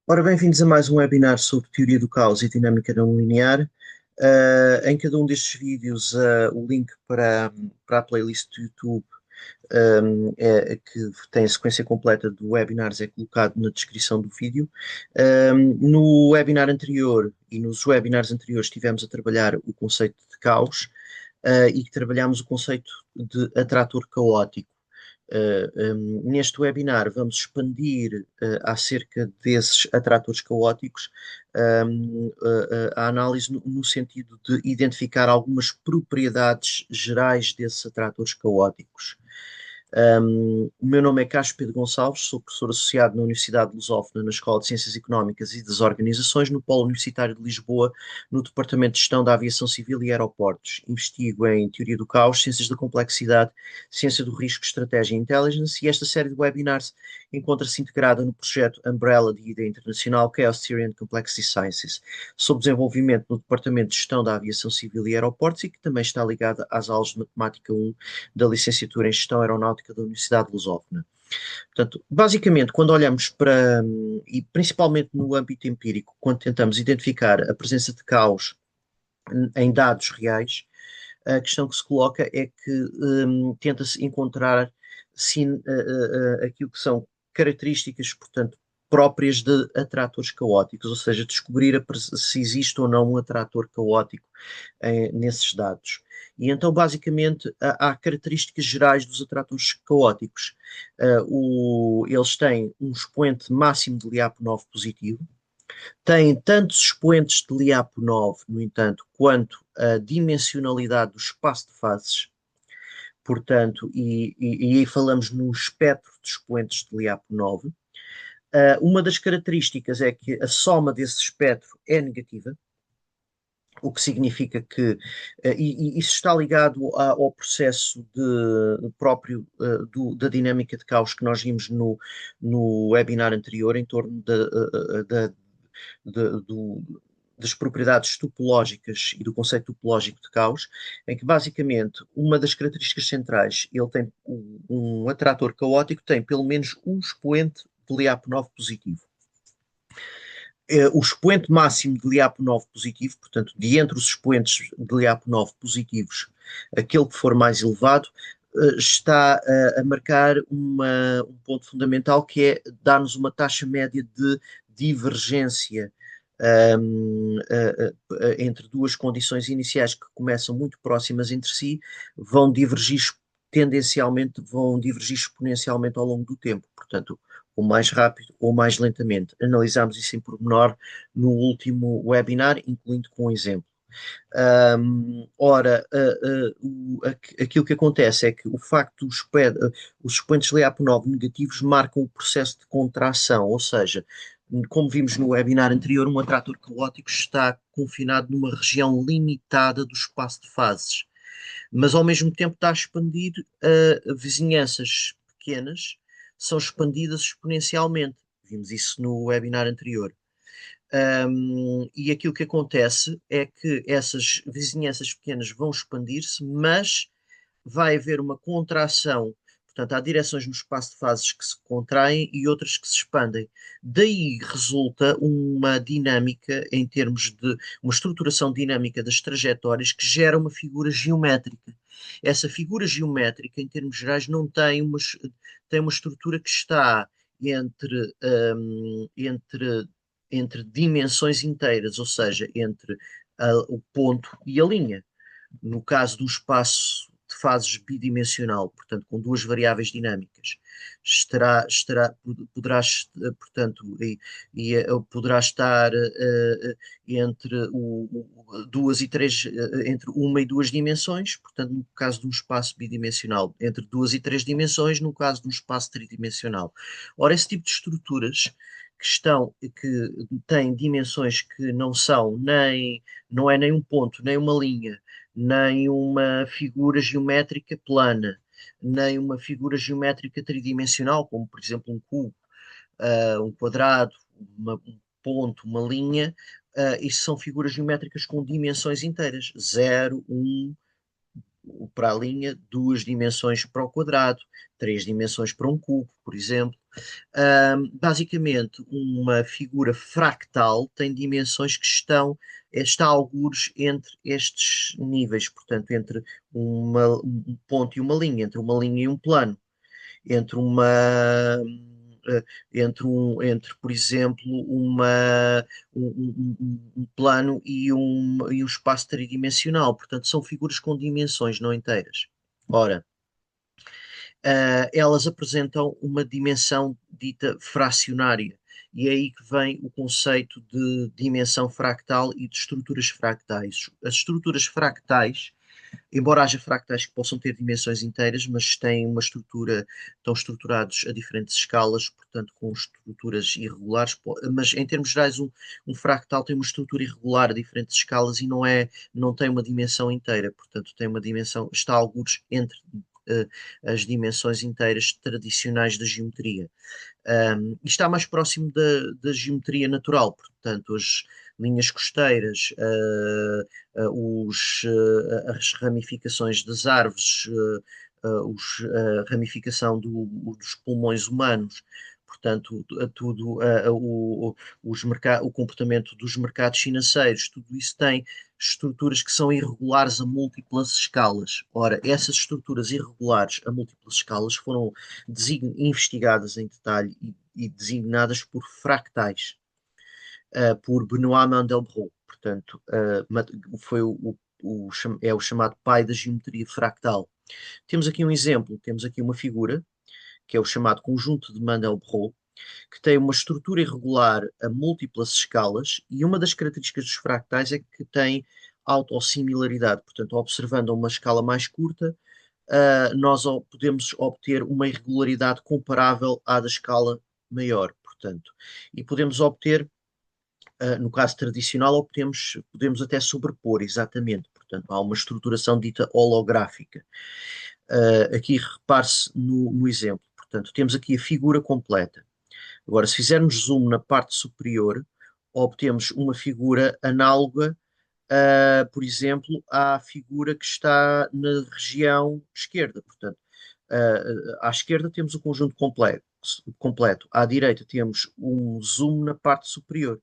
Ora, bem-vindos a mais um webinar sobre teoria do caos e dinâmica não linear. Em cada um destes vídeos, o link para a playlist do YouTube, que tem a sequência completa de webinars, é colocado na descrição do vídeo. No webinar anterior e nos webinars anteriores estivemos a trabalhar o conceito de caos, e que trabalhámos o conceito de atrator caótico. Neste webinar vamos expandir acerca desses atratores caóticos, a análise no sentido de identificar algumas propriedades gerais desses atratores caóticos. O meu nome é Carlos Pedro Gonçalves, sou professor associado na Universidade de Lusófona, na Escola de Ciências Económicas e das Organizações, no Polo Universitário de Lisboa, no Departamento de Gestão da Aviação Civil e Aeroportos. Investigo em Teoria do Caos, Ciências da Complexidade, Ciência do Risco, Estratégia e Intelligence, e esta série de webinars encontra-se integrada no projeto Umbrella de Ideia Internacional Chaos Theory and Complexity Sciences, sob desenvolvimento no Departamento de Gestão da Aviação Civil e Aeroportos, e que também está ligada às aulas de Matemática 1 da licenciatura em Gestão Aeronáutica da Universidade de Lusófona. Portanto, basicamente, quando olhamos para, e principalmente no âmbito empírico, quando tentamos identificar a presença de caos em dados reais, a questão que se coloca é que tenta-se encontrar sim, aquilo que são características, portanto, próprias de atratores caóticos, ou seja, descobrir se existe ou não um atrator caótico nesses dados. E então, basicamente, há características gerais dos atratores caóticos. Eles têm um expoente máximo de Lyapunov positivo, têm tantos expoentes de Lyapunov, no entanto, quanto a dimensionalidade do espaço de fases, portanto, e aí falamos no espectro de expoentes de Lyapunov. Uma das características é que a soma desse espectro é negativa, o que significa que, e isso está ligado ao processo próprio da dinâmica de caos que nós vimos no webinar anterior, em torno da- do- das propriedades topológicas e do conceito topológico de caos, em que basicamente uma das características centrais, ele tem um atrator caótico, tem pelo menos um expoente de Lyapunov positivo. O expoente máximo de Lyapunov positivo, portanto, de entre os expoentes de Lyapunov positivos, aquele que for mais elevado, está a marcar um ponto fundamental, que é dar-nos uma taxa média de divergência entre duas condições iniciais que começam muito próximas entre si, vão divergir tendencialmente, vão divergir exponencialmente ao longo do tempo. Portanto, ou mais rápido ou mais lentamente. Analisámos isso em pormenor no último webinar, incluindo com um exemplo. Ora, aquilo que acontece é que o facto dos os expoentes LEAP9 negativos marcam o processo de contração, ou seja, como vimos no webinar anterior, um atrator caótico está confinado numa região limitada do espaço de fases, mas ao mesmo tempo está a expandir vizinhanças pequenas, são expandidas exponencialmente. Vimos isso no webinar anterior. E aquilo que acontece é que essas vizinhanças pequenas vão expandir-se, mas vai haver uma contração. Portanto, há direções no espaço de fases que se contraem e outras que se expandem. Daí resulta uma dinâmica em termos de uma estruturação dinâmica das trajetórias que gera uma figura geométrica. Essa figura geométrica, em termos gerais, não tem tem uma estrutura que está entre, entre dimensões inteiras, ou seja, entre o ponto e a linha. No caso do espaço de fases bidimensional, portanto, com duas variáveis dinâmicas, poderá, portanto, poderá estar entre duas e três, entre uma e duas dimensões, portanto, no caso de um espaço bidimensional, entre duas e três dimensões, no caso de um espaço tridimensional. Ora, esse tipo de estruturas que têm dimensões que não são nem, não é nem um ponto, nem uma linha, nem uma figura geométrica plana, nem uma figura geométrica tridimensional, como por exemplo um cubo, um quadrado, um ponto, uma linha. Isso são figuras geométricas com dimensões inteiras, 0, 1, para a linha, duas dimensões para o quadrado, três dimensões para um cubo, por exemplo. Basicamente, uma figura fractal tem dimensões que está a algures entre estes níveis, portanto, entre um ponto e uma linha, entre uma linha e um plano, entre eh, por exemplo, um plano e um espaço tridimensional. Portanto, são figuras com dimensões não inteiras. Ora, elas apresentam uma dimensão dita fracionária. E é aí que vem o conceito de dimensão fractal e de estruturas fractais. As estruturas fractais, embora haja fractais que possam ter dimensões inteiras, mas têm uma estrutura, estão estruturados a diferentes escalas, portanto, com estruturas irregulares. Mas em termos gerais, um fractal tem uma estrutura irregular a diferentes escalas e não tem uma dimensão inteira, portanto, tem uma dimensão, está a algures entre eh, as dimensões inteiras tradicionais da geometria. E está mais próximo da geometria natural, portanto, as linhas costeiras, as ramificações das árvores, a ramificação dos pulmões humanos, portanto, tudo, o comportamento dos mercados financeiros, tudo isso tem estruturas que são irregulares a múltiplas escalas. Ora, essas estruturas irregulares a múltiplas escalas foram investigadas em detalhe e designadas por fractais, por Benoit Mandelbrot. Portanto, foi é o chamado pai da geometria fractal. Temos aqui um exemplo, temos aqui uma figura, que é o chamado conjunto de Mandelbrot, que tem uma estrutura irregular a múltiplas escalas, e uma das características dos fractais é que tem autossimilaridade. Portanto, observando a uma escala mais curta, nós podemos obter uma irregularidade comparável à da escala maior, portanto, e podemos obter, no caso tradicional, podemos até sobrepor, exatamente, portanto, há uma estruturação dita holográfica. Aqui repare-se no exemplo, portanto, temos aqui a figura completa. Agora, se fizermos zoom na parte superior, obtemos uma figura análoga, por exemplo, à figura que está na região esquerda. Portanto, à esquerda temos o conjunto completo. À direita temos um zoom na parte superior.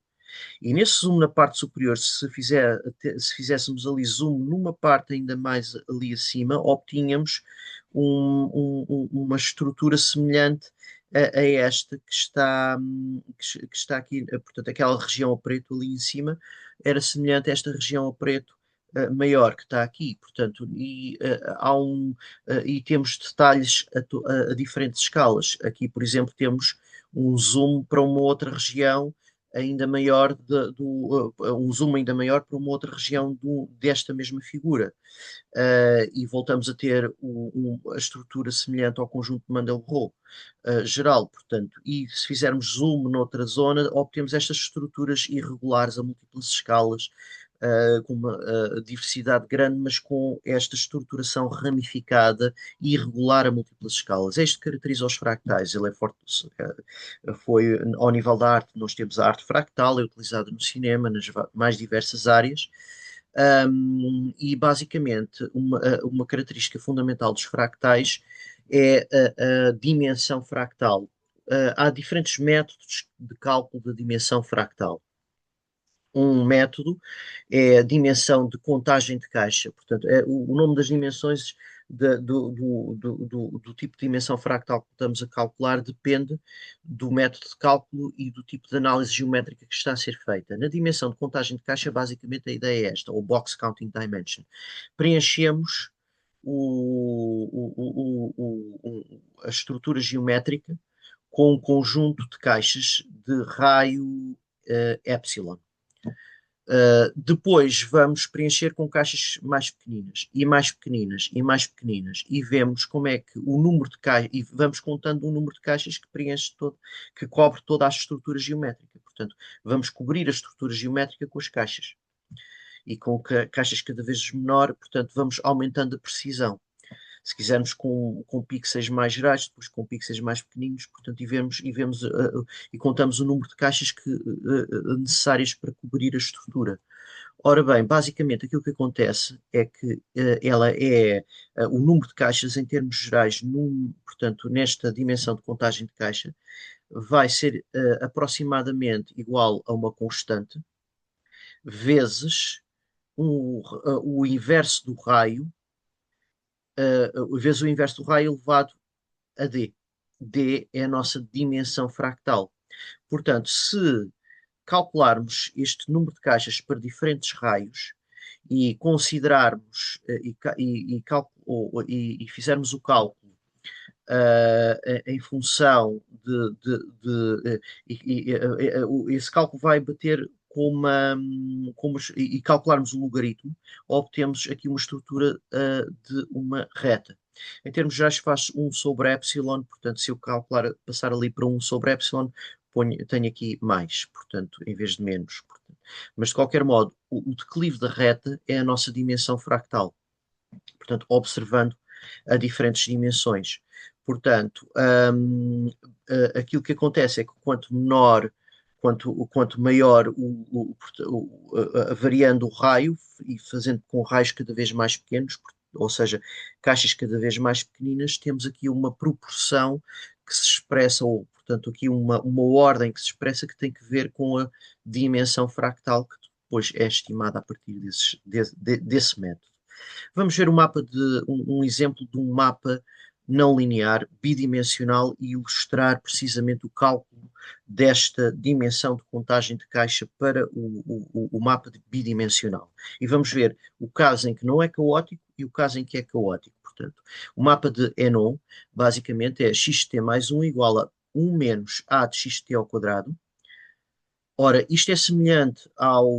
E nesse zoom na parte superior, se fizéssemos ali zoom numa parte ainda mais ali acima, obtínhamos uma estrutura semelhante a esta que está aqui. Portanto, aquela região a preto ali em cima era semelhante a esta região a preto maior que está aqui. Portanto, e temos detalhes a diferentes escalas. Aqui, por exemplo, temos um zoom para uma outra região ainda maior, um zoom ainda maior para uma outra região desta mesma figura. E voltamos a ter a estrutura semelhante ao conjunto de Mandelbrot geral, portanto, e se fizermos zoom noutra zona, obtemos estas estruturas irregulares a múltiplas escalas, com uma diversidade grande, mas com esta estruturação ramificada e irregular a múltiplas escalas. É isto que caracteriza os fractais. Ele é forte, foi ao nível da arte, nós temos a arte fractal, é utilizada no cinema, nas mais diversas áreas. E basicamente uma característica fundamental dos fractais é a dimensão fractal. Há diferentes métodos de cálculo da dimensão fractal. Um método é a dimensão de contagem de caixa. Portanto, o nome das dimensões do tipo de dimensão fractal que estamos a calcular depende do método de cálculo e do tipo de análise geométrica que está a ser feita. Na dimensão de contagem de caixa, basicamente a ideia é esta, o box counting dimension. Preenchemos a estrutura geométrica com um conjunto de caixas de raio epsilon. Depois vamos preencher com caixas mais pequeninas e mais pequeninas e mais pequeninas e vemos como é que o número de caixas, e vamos contando o número de caixas que preenche que cobre toda a estrutura geométrica. Portanto, vamos cobrir a estrutura geométrica com as caixas e com caixas cada vez menor, portanto, vamos aumentando a precisão. Se quisermos com pixels mais gerais, depois com pixels mais pequeninos, portanto, e contamos o número de caixas necessárias para cobrir a estrutura. Ora bem, basicamente aquilo que acontece é que ela é o número de caixas em termos gerais, portanto, nesta dimensão de contagem de caixa, vai ser aproximadamente igual a uma constante vezes o inverso do raio, vezes o inverso do raio elevado a d. D é a nossa dimensão fractal. Portanto, se calcularmos este número de caixas para diferentes raios e considerarmos e fizermos o cálculo em função esse cálculo vai bater com e calcularmos o logaritmo, obtemos aqui uma estrutura de uma reta. Em termos gerais, faz 1 sobre epsilon, portanto, se eu calcular, passar ali para 1 sobre epsilon, tenho aqui mais, portanto, em vez de menos. Portanto. Mas, de qualquer modo, o declive da reta é a nossa dimensão fractal. Portanto, observando a diferentes dimensões. Portanto, aquilo que acontece é que quanto maior variando o raio e fazendo com raios cada vez mais pequenos, ou seja, caixas cada vez mais pequeninas, temos aqui uma proporção que se expressa, ou portanto aqui uma ordem que se expressa que tem que ver com a dimensão fractal que depois é estimada a partir desse método. Vamos ver um exemplo de um mapa não linear, bidimensional, e ilustrar precisamente o cálculo desta dimensão de contagem de caixa para o mapa bidimensional. E vamos ver o caso em que não é caótico e o caso em que é caótico. Portanto, o mapa de Henon, basicamente, é xt mais 1 igual a 1 menos a de xt ao quadrado. Ora, isto é semelhante ao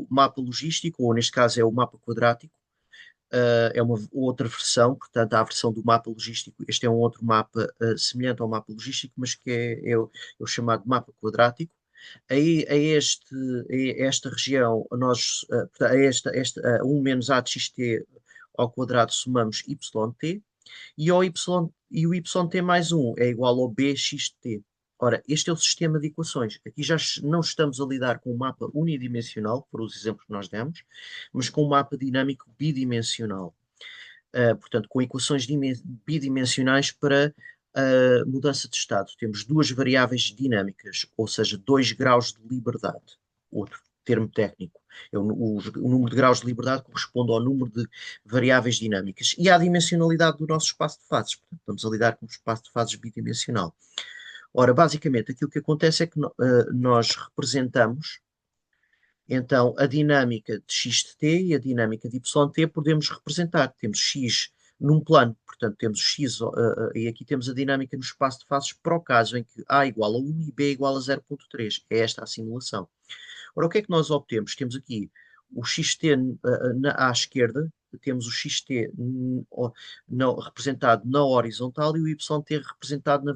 mapa logístico, ou neste caso é o mapa quadrático, é uma outra versão, portanto, há a versão do mapa logístico. Este é um outro mapa semelhante ao mapa logístico, mas que é o chamado mapa quadrático. Aí, a esta região, a 1 menos a de xt ao quadrado somamos yt, e o yt mais 1 é igual ao bxt. Ora, este é o sistema de equações. Aqui já não estamos a lidar com um mapa unidimensional, por os exemplos que nós demos, mas com um mapa dinâmico bidimensional. Portanto, com equações bidimensionais para mudança de estado. Temos duas variáveis dinâmicas, ou seja, 2 graus de liberdade. Outro termo técnico. O número de graus de liberdade corresponde ao número de variáveis dinâmicas. E à dimensionalidade do nosso espaço de fases. Portanto, estamos a lidar com um espaço de fases bidimensional. Ora, basicamente, aquilo que acontece é que nós representamos então a dinâmica de x de t e a dinâmica de y de t podemos representar. Temos x num plano, portanto, temos x, e aqui temos a dinâmica no espaço de fases para o caso em que a igual a 1 e b igual a 0,3. É esta a simulação. Ora, o que é que nós obtemos? Temos aqui o xt à esquerda, temos o xt representado na horizontal e o yt representado na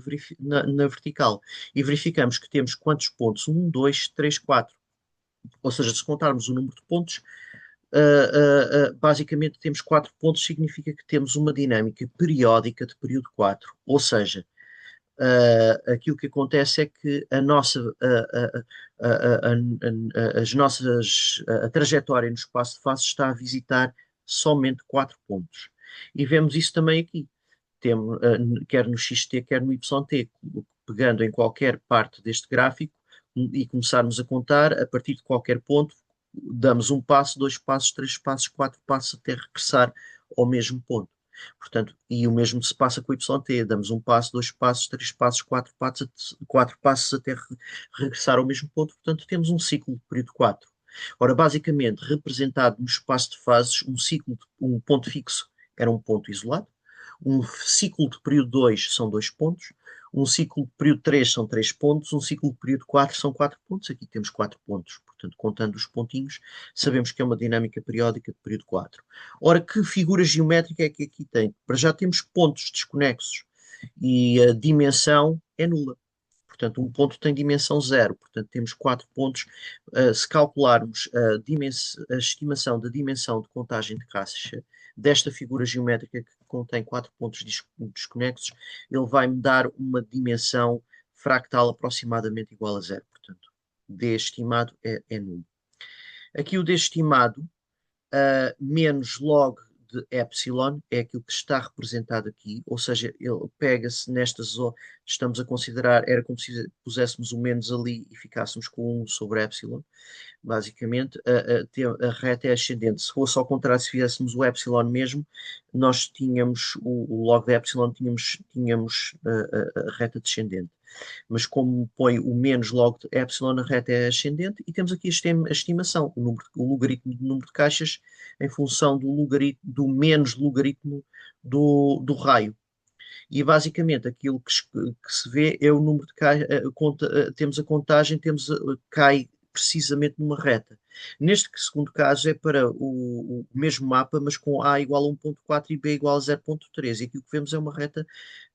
vertical. E verificamos que temos quantos pontos? 1, 2, 3, 4. Ou seja, se contarmos o número de pontos, basicamente temos 4 pontos, significa que temos uma dinâmica periódica de período 4. Ou seja, aquilo que acontece é que a trajetória no espaço de fases está a visitar somente 4 pontos. E vemos isso também aqui. Temos, quer no xt, quer no yt, pegando em qualquer parte deste gráfico e começarmos a contar, a partir de qualquer ponto, damos um passo, 2 passos, 3 passos, 4 passos até regressar ao mesmo ponto. Portanto, e o mesmo se passa com o yt, damos um passo, 2 passos, 3 passos, 4 passos até regressar ao mesmo ponto. Portanto, temos um ciclo de período 4. Ora, basicamente, representado no espaço de fases, um ponto fixo era um ponto isolado, um ciclo de período 2 são 2 pontos, um ciclo de período 3 são 3 pontos, um ciclo de período 4 são 4 pontos. Aqui temos 4 pontos, portanto, contando os pontinhos, sabemos que é uma dinâmica periódica de período 4. Ora, que figura geométrica é que aqui tem? Para já temos pontos desconexos e a dimensão é nula. Portanto, um ponto tem dimensão zero. Portanto, temos 4 pontos. Se calcularmos a estimação da dimensão de contagem de caixa desta figura geométrica que contém 4 pontos desconexos, ele vai-me dar uma dimensão fractal aproximadamente igual a zero. Portanto, D estimado é nulo. Aqui o D estimado menos log de epsilon é aquilo que está representado aqui, ou seja, ele pega-se nesta zona, estamos a considerar, era como se puséssemos o menos ali e ficássemos com 1 sobre epsilon. Basicamente, a reta é ascendente. Se fosse ao contrário, se fizéssemos o epsilon mesmo, nós tínhamos o log de epsilon, tínhamos a reta descendente. Mas como põe o menos log de epsilon, a reta é ascendente e temos aqui a estimação, o logaritmo do número de caixas em função do menos logaritmo do raio. E basicamente aquilo que se vê é o número de caixas, temos a contagem, cai precisamente numa reta. Neste segundo caso é para o mesmo mapa, mas com A igual a 1.4 e B igual a 0.3. E aquilo que vemos é uma reta,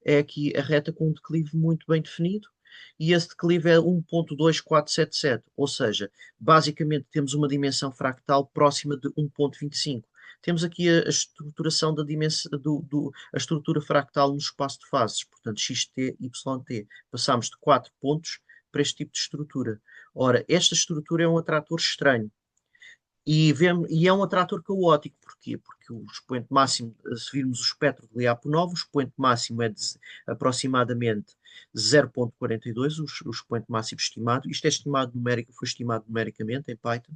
é aqui a reta com um declive muito bem definido, e esse declive é 1.2477, ou seja, basicamente temos uma dimensão fractal próxima de 1.25. Temos aqui a estruturação da dimensão, a estrutura fractal no espaço de fases, portanto, xt, yt. Passamos de 4 pontos para este tipo de estrutura. Ora, esta estrutura é um atrator estranho e é um atrator caótico. Porquê? Porque o expoente máximo, se virmos o espectro de Lyapunov, o expoente máximo é de aproximadamente 0.42, o expoente máximo estimado. Isto é estimado numérico, foi estimado numericamente em Python.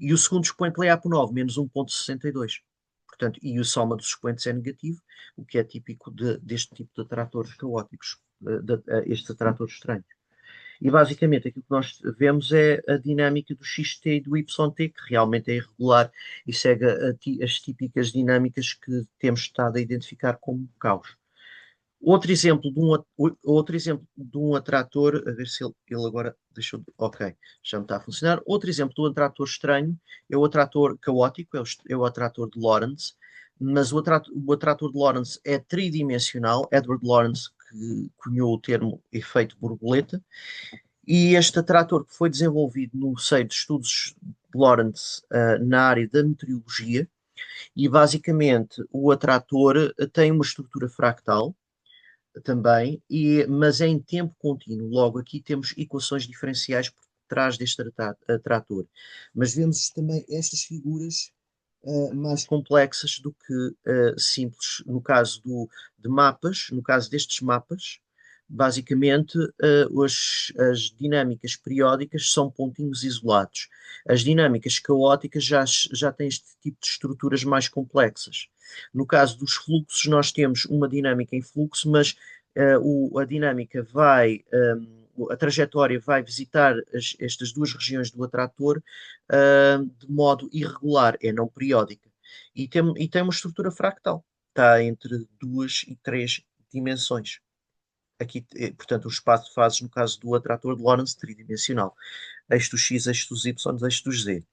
E o segundo expoente Lyapunov, menos 1.62. Portanto, e a soma dos expoentes é negativo, o que é típico deste tipo de atratores caóticos, estes atratores estranhos. E basicamente aquilo que nós vemos é a dinâmica do xt e do yt, que realmente é irregular e segue as típicas dinâmicas que temos estado a identificar como caos. Outro exemplo de um atrator, a ver se ele agora deixou. Ok, já me está a funcionar. Outro exemplo de um atrator estranho é o atrator caótico, é o atrator de Lorentz, mas o atrator de Lorentz é tridimensional. Edward Lorenz que cunhou o termo efeito borboleta, e este atrator que foi desenvolvido no seio de estudos de Lorentz na área da meteorologia, e basicamente o atrator tem uma estrutura fractal também, mas é em tempo contínuo. Logo, aqui temos equações diferenciais por trás deste atrator. Mas vemos também estas figuras mais complexas do que simples. No caso de mapas, no caso destes mapas, basicamente as dinâmicas periódicas são pontinhos isolados. As dinâmicas caóticas já têm este tipo de estruturas mais complexas. No caso dos fluxos, nós temos uma dinâmica em fluxo, mas a dinâmica a trajetória vai visitar estas duas regiões do atrator de modo irregular, é não periódica. E tem uma estrutura fractal, está entre 2 e 3 dimensões. Aqui, portanto, o espaço de fases, no caso do atrator de Lorentz, tridimensional. Eixo do X, eixo dos Y, eixo dos Z.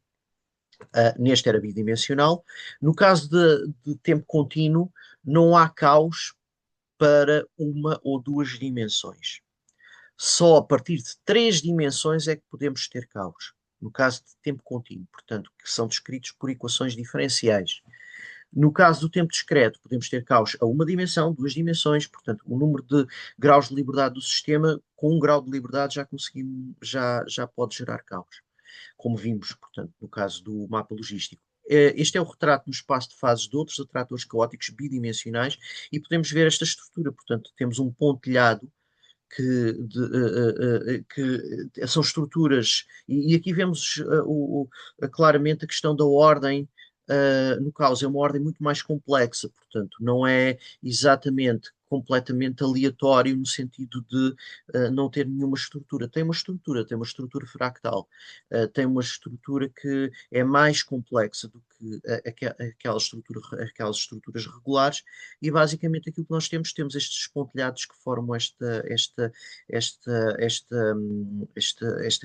Neste era bidimensional. No caso de tempo contínuo, não há caos para uma ou duas dimensões. Só a partir de 3 dimensões é que podemos ter caos. No caso de tempo contínuo, portanto, que são descritos por equações diferenciais. No caso do tempo discreto, podemos ter caos a uma dimensão, 2 dimensões, portanto, o número de graus de liberdade do sistema, com 1 grau de liberdade já pode gerar caos, como vimos, portanto, no caso do mapa logístico. Este é o retrato no espaço de fases de outros atratores caóticos bidimensionais e podemos ver esta estrutura. Portanto, temos um pontilhado que são estruturas, e aqui vemos claramente a questão da ordem. No caos é uma ordem muito mais complexa, portanto, não é exatamente completamente aleatório no sentido de não ter nenhuma estrutura. Tem uma estrutura fractal, tem uma estrutura que é mais complexa do que aquelas estruturas regulares, e basicamente aquilo que nós temos estes pontilhados que formam esta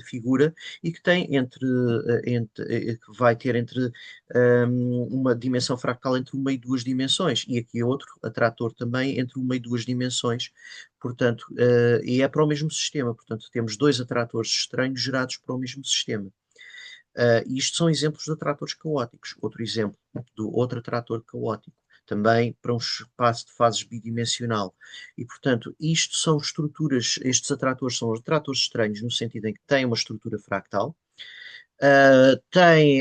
figura, e que tem que vai ter entre uma dimensão fractal entre 1 e 2 dimensões, e aqui outro atrator também entre 1 e 2 dimensões, portanto, e é para o mesmo sistema, portanto, temos 2 atratores estranhos gerados para o mesmo sistema. Isto são exemplos de atratores caóticos. Outro exemplo do outro atrator caótico, também para um espaço de fases bidimensional. E, portanto, isto são estruturas, estes atratores são atratores estranhos no sentido em que têm uma estrutura fractal,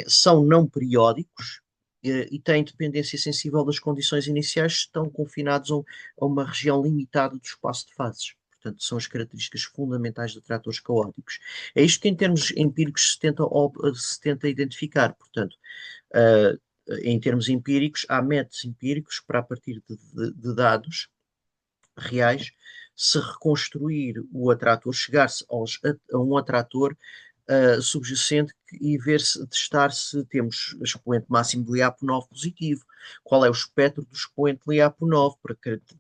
São não periódicos e têm dependência sensível das condições iniciais, estão confinados a uma região limitada do espaço de fases. Portanto, são as características fundamentais de tratores caóticos. É isto que, em termos empíricos, se tenta identificar. Portanto, uh, em termos empíricos, há métodos empíricos para, a partir de dados reais, se reconstruir o atrator, chegar-se a um atrator subjacente e ver se, testar se temos expoente máximo de LiAP9 positivo, qual é o espectro do expoente LiAP9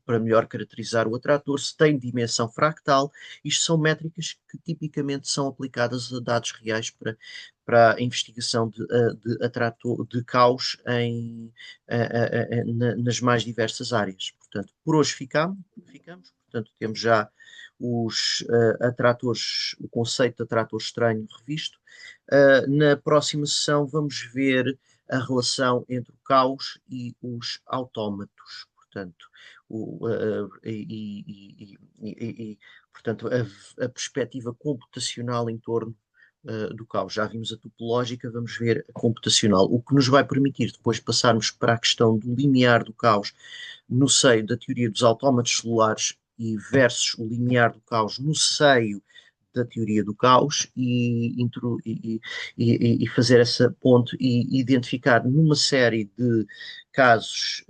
para melhor caracterizar o atrator, se tem dimensão fractal. Isto são métricas que tipicamente são aplicadas a dados reais para a investigação de atrator, de caos nas mais diversas áreas. Portanto, por hoje ficamos. Portanto, temos já atratores, o conceito de atrator estranho revisto. Na próxima sessão vamos ver a relação entre o caos e os autómatos. Portanto, portanto a perspectiva computacional em torno do caos. Já vimos a topológica, vamos ver a computacional, o que nos vai permitir depois passarmos para a questão do limiar do caos no seio da teoria dos autómatos celulares e versus o limiar do caos no seio da teoria do caos e fazer essa ponte e identificar numa série de casos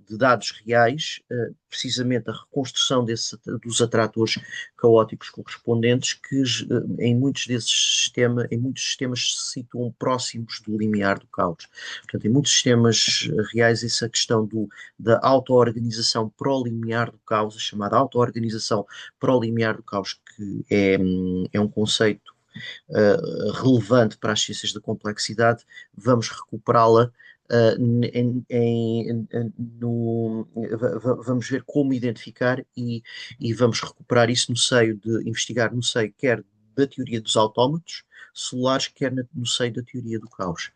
de dados reais, precisamente a reconstrução dos atratores caóticos correspondentes que em muitos sistemas se situam próximos do limiar do caos. Portanto, em muitos sistemas reais essa questão da auto-organização pró-limiar do caos, a chamada auto-organização pró-limiar do caos, que é um conceito relevante para as ciências da complexidade, vamos recuperá-la. Vamos ver como identificar e vamos recuperar isso no seio de investigar no seio quer da teoria dos autómatos celulares, quer no seio da teoria do caos.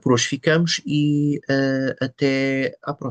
Por hoje ficamos e até à próxima.